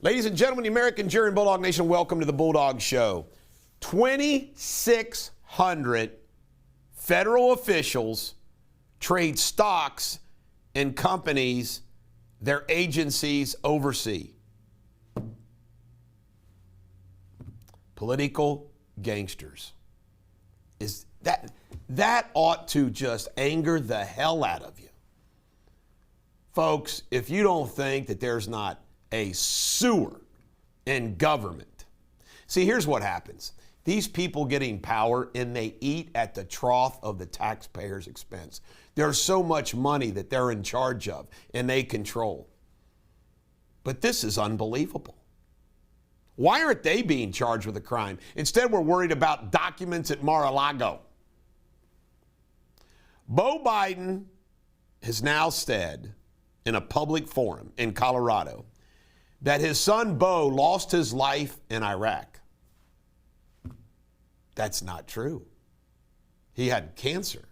Ladies and gentlemen, the American jury and Bulldog Nation, welcome to the Bulldog Show. 2,600 federal officials trade stocks in companies their agencies oversee. Political gangsters. That ought to just anger the hell out of you. Folks, if you don't think that there's not a sewer in government. See, here's what happens. These people getting power and they eat at the trough of the taxpayers' expense. There's so much money that they're in charge of and they control. But this is unbelievable. Why aren't they being charged with a crime? Instead, we're worried about documents at Mar-a-Lago. Beau Biden has now said in a public forum in Colorado that his son Beau lost his life in Iraq. That's not true. He had cancer.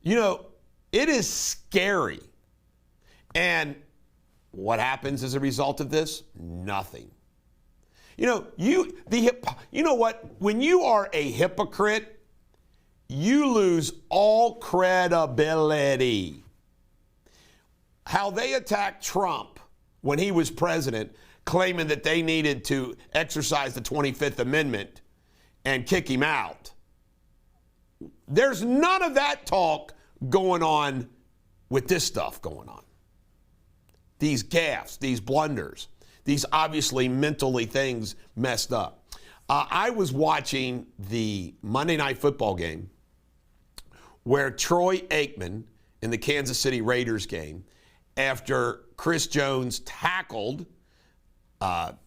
You know, it is scary. And what happens as a result of this? Nothing. You know, you know what? When you are a hypocrite, you lose all credibility. How they attacked Trump when he was president, claiming that they needed to exercise the 25th Amendment and kick him out. There's none of that talk going on with this stuff going on. These gaffes, these blunders, these obviously mentally things messed up. I was watching the Monday Night Football game where Troy Aikman in the Kansas City Raiders game, after Chris Jones tackled the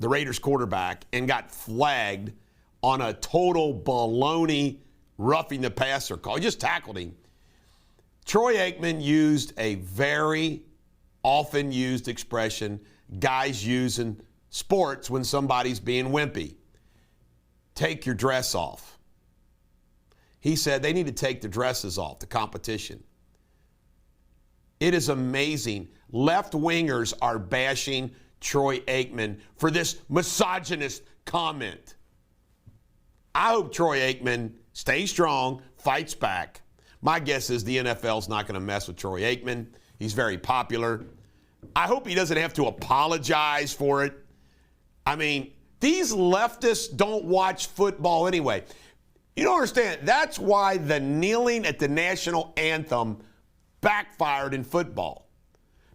Raiders quarterback and got flagged on a total baloney roughing the passer call. He just tackled him. Troy Aikman used a very often used expression guys use in sports when somebody's being wimpy. Take your dress off. He said they need to take the dresses off, the competition. It is amazing. Left-wingers are bashing Troy Aikman for this misogynist comment. I hope Troy Aikman stays strong, fights back. My guess is the NFL's not going to mess with Troy Aikman. He's very popular. I hope he doesn't have to apologize for it. I mean, these leftists don't watch football anyway. You don't understand. That's why the kneeling at the national anthem backfired in football.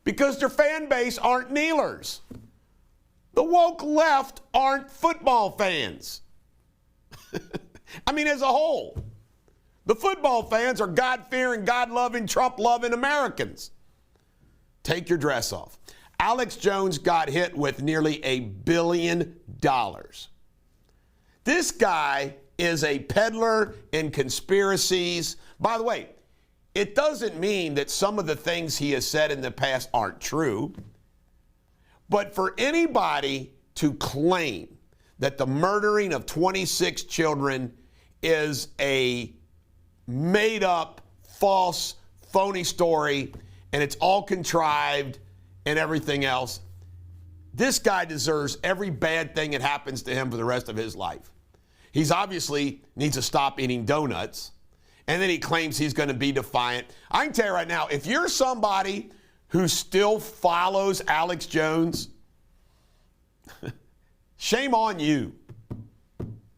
Because their fan base aren't kneelers. The woke left aren't football fans. I mean, as a whole. The football fans are God-fearing, God-loving, Trump-loving Americans. Take your dress off. Alex Jones got hit with nearly $1 billion. This guy is a peddler in conspiracies. By the way, it doesn't mean that some of the things he has said in the past aren't true. But for anybody to claim that the murdering of 26 children is a made-up, false, phony story, and it's all contrived and everything else, this guy deserves every bad thing that happens to him for the rest of his life. He's obviously needs to stop eating donuts, and then he claims he's going to be defiant. I can tell you right now, if you're somebody who still follows Alex Jones, shame on you.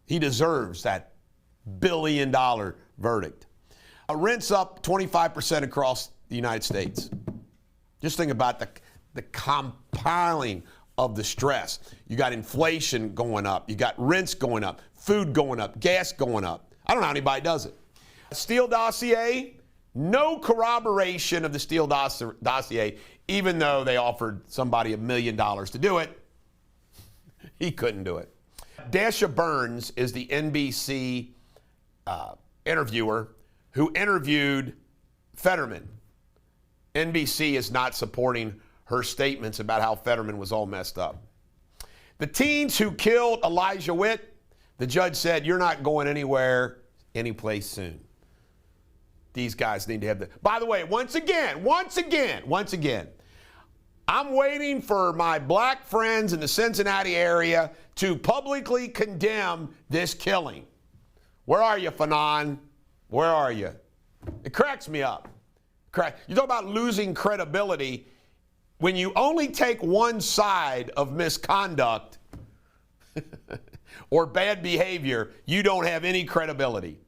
He deserves that $1 billion verdict. Rents up 25% across the United States. Just think about the compiling of the stress. You got inflation going up. You got rents going up, food going up, gas going up. I don't know how anybody does it. Steele dossier, no corroboration of the Steele dossier, even though they offered somebody $1 million to do it. He couldn't do it. Dasha Burns is the NBC interviewer who interviewed Fetterman. NBC is not supporting her statements about how Fetterman was all messed up. The teens who killed Elijah Witt, the judge said, you're not going anywhere, anyplace soon. These guys need to have the... By the way, once again, I'm waiting for my black friends in the Cincinnati area to publicly condemn this killing. Where are you, Fanon? Where are you? It cracks me up. You talk about losing credibility. When you only take one side of misconduct or bad behavior, you don't have any credibility.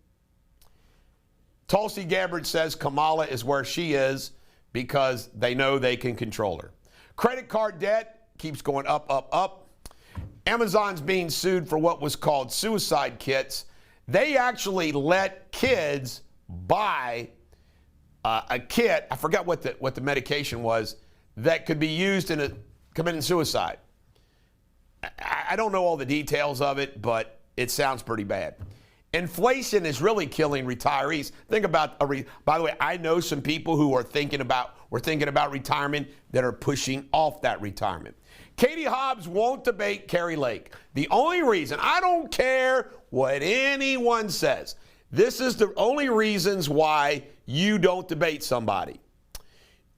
Tulsi Gabbard says Kamala is where she is because they know they can control her. Credit card debt keeps going up, up, up. Amazon's being sued for what was called suicide kits. They actually let kids buy a kit, I forgot what the medication was, that could be used in committing suicide. I don't know all the details of it, but it sounds pretty bad. Inflation is really killing retirees. Think about by the way, I know some people who are thinking about retirement that are pushing off that retirement. Katie Hobbs won't debate Kari Lake. The only reason, I don't care what anyone says, this is the only reasons why you don't debate somebody.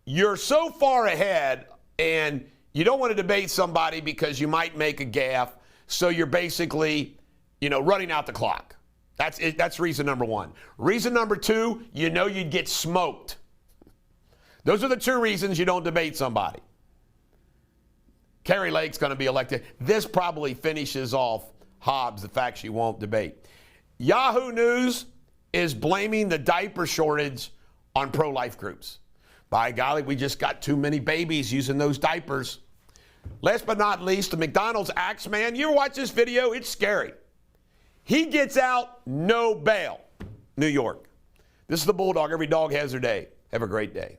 You're so far ahead and you don't want to debate somebody because you might make a gaffe, so you're basically, running out the clock. That's it. That's reason number one. Reason number two, you'd get smoked. Those are the two reasons you don't debate somebody. Kari Lake's going to be elected. This probably finishes off Hobbs, the fact she won't debate. Yahoo News is blaming the diaper shortage on pro-life groups. By golly, we just got too many babies using those diapers. Last but not least, the McDonald's Axeman. You ever watch this video? It's scary. He gets out, no bail. New York. This is the Bulldog. Every dog has their day. Have a great day.